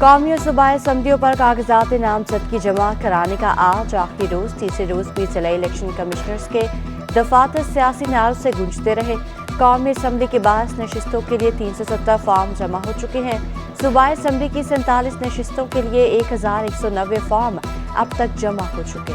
कौमी और सूबाई असम्बलियों पर कागजात नामजदगी जमा कराने का आज आखिरी रोज। तीसरे रोज भी जिला इलेक्शन कमिश्नर्स के दफातर सियासी नारों से गूंजते रहे। कौमी असम्बली की 22 नशिस्तों के लिए 370 फॉर्म जमा हो चुके हैं। सूबाई असम्बली की 47 नशिस्तों के लिए 1190 फॉर्म अब तक जमा हो चुके।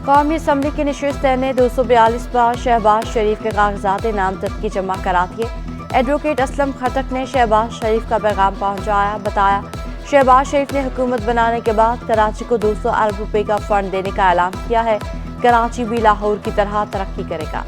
कौमी असम्बली की नशिस्त ने 242 बार शहबाज शरीफ के कागजात नामजदगी जमा करा दिए। एडवोकेट असलम खटक ने शहबाज शरीफ का पैगाम पहुंचाया। बताया, शहबाज शरीफ ने हुकूमत बनाने के बाद कराची को 200 अरब रुपए का फंड देने का ऐलान किया है। कराची भी लाहौर की तरह तरक्की करेगा।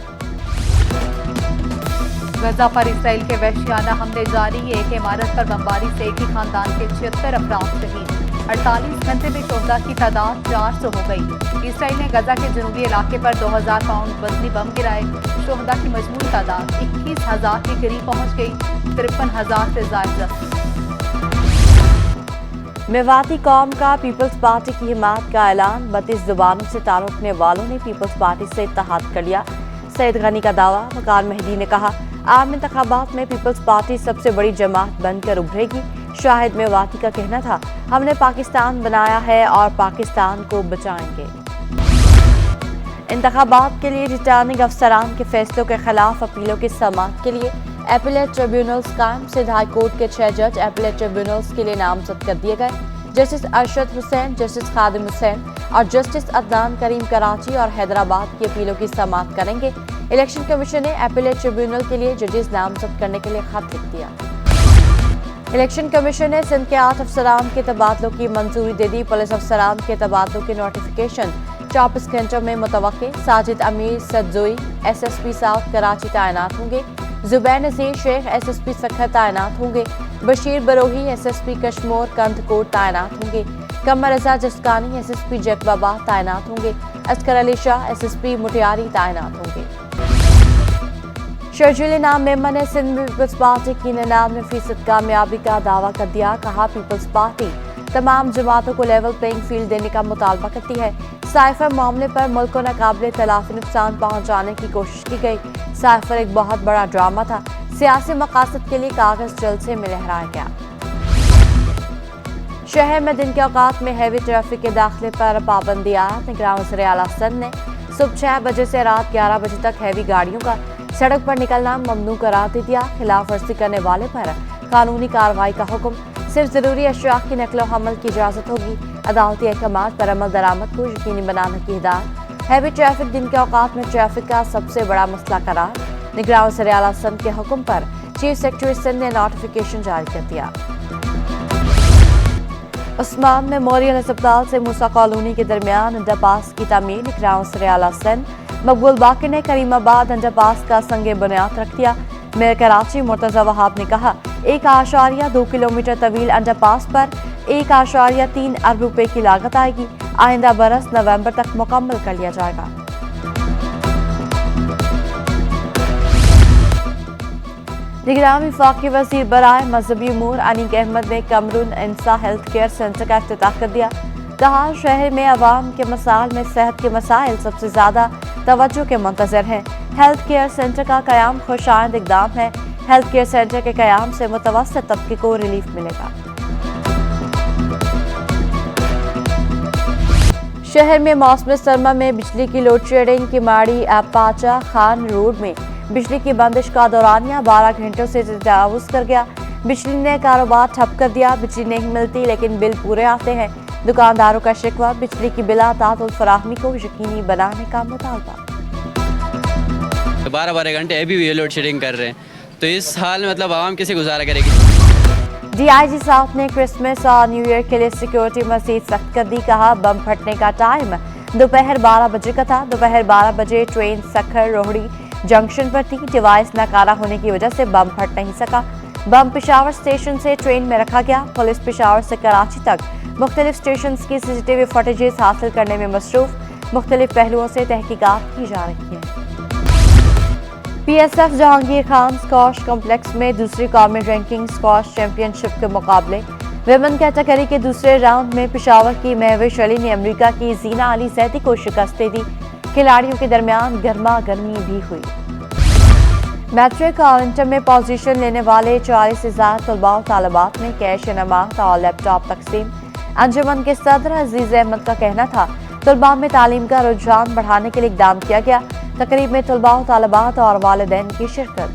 गजा पर इसराइल के वहशियाना हमले जारी। एक इमारत पर बमबारी से एक ही खानदान के 76 अफराद शहीद। 48 घंटे में शोहदा की तादाद 400 हो गई। इसराइल ने गजा के जनूबी इलाके पर 2000 पाउंड वजनी बम गिराए। शोहदा की मजमूई तादाद 21,000 के करीब पहुंच गई। 53,000 से ज्यादा। मेवाती कौम का पीपल्स पार्टी की हिमायत का ऐलान। 32 जुबानों से ताल्लुक़ रखने वालों ने पीपल्स पार्टी से इत्तेहाद कर लिया। सैयद गनी का दावा। वकार मेहदी ने कहा, आम इंतखाबात में पीपल्स पार्टी सबसे बड़ी जमात बनकर उभरेगी। शाहिद मेवाती का कहना था, हमने पाकिस्तान बनाया है और पाकिस्तान को बचाएंगे। इंतखाबात के लिए रिटर्निंग अफसरान के फैसलों के खिलाफ अपीलों की समाअत के लिए एपीलेट ट्रिब्यूनल्स कायम। सिंध हाई कोर्ट के 6 जज एपीलेट ट्रिब्यूनल्स के लिए नामजद कर दिए गए। जस्टिस अरशद हुसैन, जस्टिस खादिम हुसैन और जस्टिस अदनान करीम कराची और हैदराबाद की अपीलों की समाअत करेंगे। इलेक्शन कमीशन ने एपीलेट ट्रिब्यूनल के लिए जजेस नामजद करने के लिए खत लिख दिया। इलेक्शन कमीशन ने सिंध के 8 अफसरान के तबादलों की मंजूरी दे दी। पुलिस अफसरान के तबादलों की नोटिफिकेशन 24 घंटों में मुतवक्के। साजिद अमीर सदजोई SSP साउथ कराची तैनात होंगे। जुबैर नज़ीर शेख SSP सखर तैनात होंगे। बशीर बरोही SSP कश्मोर कंदकोट तैनात होंगे। कमर रजा जसकानी SSP जैकबाबाद तैनात होंगे। अस्कर अली शाह SSP मुटियारी तैनात होंगे। शर्जील इनाम मेमन ने सिंध पीपल्स पार्टी की 99% कामयाबी का दावा कर दिया। कहा, पीपल्स पार्टी तमाम जमातों को लेवल प्लेइंग फील्ड देने का मुतालबा करती है। साइफर मामले पर मुल्क को नाकाबिले तलाफी नुकसान पहुंचाने की कोशिश की गई। साइफर एक बहुत बड़ा ड्रामा था। सियासी मकासद के लिए कागज जल्द से में लहराया गया। शहर में दिन के औकात में हैवी ट्रैफिक के दाखिले पर पाबंदी आयद। निगरान वज़ीर आला सिंध ने सुबह 6 बजे से रात 11 बजे तक हैवी गाड़ियों का सड़क पर निकलना ममनू करार दे दिया। खिलाफ वर्जी करने वाले पर कानूनी कार्रवाई का हुक्म। सिर्फ जरूरी अशिया की नकलो हमल की इजाजत होगी। अदालती अहकामात पर अमल दरामद को यकीनी बनाने की हिदायत। हैवी ट्रैफिक दिन के औकात में ट्रैफिक का सबसे बड़ा मसला करार। निगरान वज़ीर आला सिंध के हुक्म पर चीफ सेक्रेटरी सिंध ने नोटिफिकेशन जारी कर दिया। उस्मान मेमोरियल अस्पताल से मूसा कॉलोनी के दरमियान अंडरपास की तामीर। निगरान वज़ीर आला सिंध मकबूल बाकी ने करीमाबाद अंडरपास का संगे बुनियाद रख दिया। मेयर कराची मुर्तज़ा वहाब ने कहा, 1.2 किलोमीटर तवील अंडरपास पर 1.3 अरब रुपए की लागत आएगी। आइंदा बरस नवंबर तक मुकम्मल कर लिया जाएगा। निगरान वफाकी वज़ीर बराए मजहबी उमूर अनीक अहमद ने कमरून इंसा हेल्थ केयर सेंटर का इफ्तिताह कर दिया। कहा, शहर में अवाम के मसाइल में सेहत के मसाइल सबसे ज्यादा तवज्जो के मुंतज़र हैं। हेल्थ केयर सेंटर का क़याम खुशाइंद इक़दाम है। हेल्थ केयर सेंटर के क़याम से मुतवस्सित तबके को रिलीफ मिलेगा। शहर में मौसम सरमा में बिजली की लोड शेडिंग की माड़ी पाचा खान रोड में बिजली की बंदिश का दौरानिया 12 घंटों से तजावुज़ कर गया। बिजली ने कारोबार ठप कर दिया। बिजली नहीं मिलती लेकिन बिल पूरे आते हैं। दुकानदारों का शिकवा। बिजली की बिला तातुल फराहमी को यकीनी बनाने का मुतालबा। 12 घंटे अभी भी लोड शेडिंग कर रहे हैं, तो इस हाल में मतलब आवाम कैसे गुजारा करेगी। DIG साहब ने क्रिसमस और न्यू ईयर के लिए सिक्योरिटी मजीद सख्त कर दी। कहा, बम फटने का टाइम दोपहर 12 बजे का था। दोपहर 12 बजे ट्रेन सखर रोहड़ी जंक्शन पर थी। डिवाइस नाकारा होने की वजह से बम फट नहीं सका। बम पेशावर स्टेशन से ट्रेन में रखा गया। पुलिस पेशावर से कराची तक मुख्तलिफ स्टेशन की CCTV फुटेजेस हासिल करने में मसरूफ। मुख्तलिफ पहलुओं से तहकीकात की जा रही है। PSF Jahangir Khan squash complex में दूसरी कौमी रैंकिंग स्क्वाश चैंपियनशिप के मुकाबले विमेन कैटेगरी के दूसरे राउंड में पेशावर की महविश अली ने अमेरिका की जीना अली जैदी को शिकस्त दे दी। खिलाड़ियों के दरमियान गर्मा गर्मी भी हुई। मैट्रिक और इंटर में पोजीशन लेने वाले 40 से ज्यादा तलबा और तालिबात में कैश इनामात और लैपटॉप तकसीम। अंजुमन के सदर अजीज अहमद का कहना था तलबा में तालीम का रुझान बढ़ाने के लिए इकदाम किया गया। तकरीब में तलबा और तालिबात और वालिदैन की शिरकत।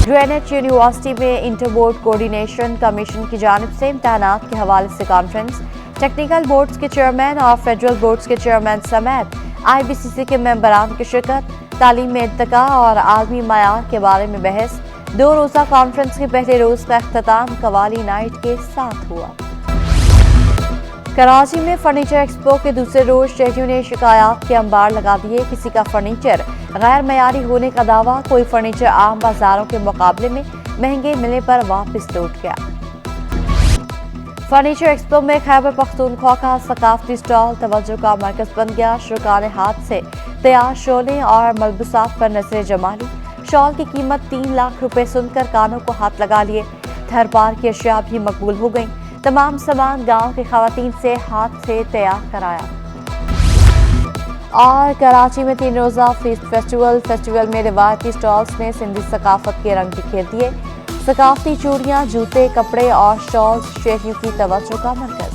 ग्रेनेड यूनिवर्सिटी में इंटर बोर्ड कोऑर्डिनेशन कमीशन की जानिब से इम्तहानात के हवाले से कॉन्फ्रेंस। टेक्निकल बोर्ड्स के चेयरमैन और फेडरल बोर्ड्स के चेयरमैन समेत IBCC के मेंबरान की शिरकत। तालीम में इत्तका और आलमी मयार के बारे में बहस। 2 रोज़ा कॉन्फ्रेंस के पहले रोज का अख्ताम कवाली नाइट के साथ हुआ। कराची में फर्नीचर एक्सपो के दूसरे रोज शहरियों ने शिकायत के अंबार लगा दिए। किसी का फर्नीचर गैर मयारी होने का दावा, कोई फर्नीचर आम बाजारों के मुकाबले में महंगे मिलने पर वापस लौट गया। फर्नीचर एक्सपो में खैबर पख्तूनख्वा का सकाफती स्टॉल तवज्जो का मरकज बन गया। शुरकान हाथ से तैयार शॉलें और मलबूसात पर नजर जमा ली। शॉल की कीमत 3 लाख रुपए सुनकर कानों को हाथ लगा लिए। थरपार की अशिया भी मकबूल हो गईं। तमाम सामान गांव की खवातीन से हाथ से तैयार कराया। और कराची में 3 रोज़ा फीस्ट फेस्टिवल में रिवायती स्टॉल्स ने सिंधी सकाफत के रंग बिखेर दिए। सकाफती चूड़ियाँ, जूते, कपड़े और शॉल्स शहरियों की तवज्जो का मरकज।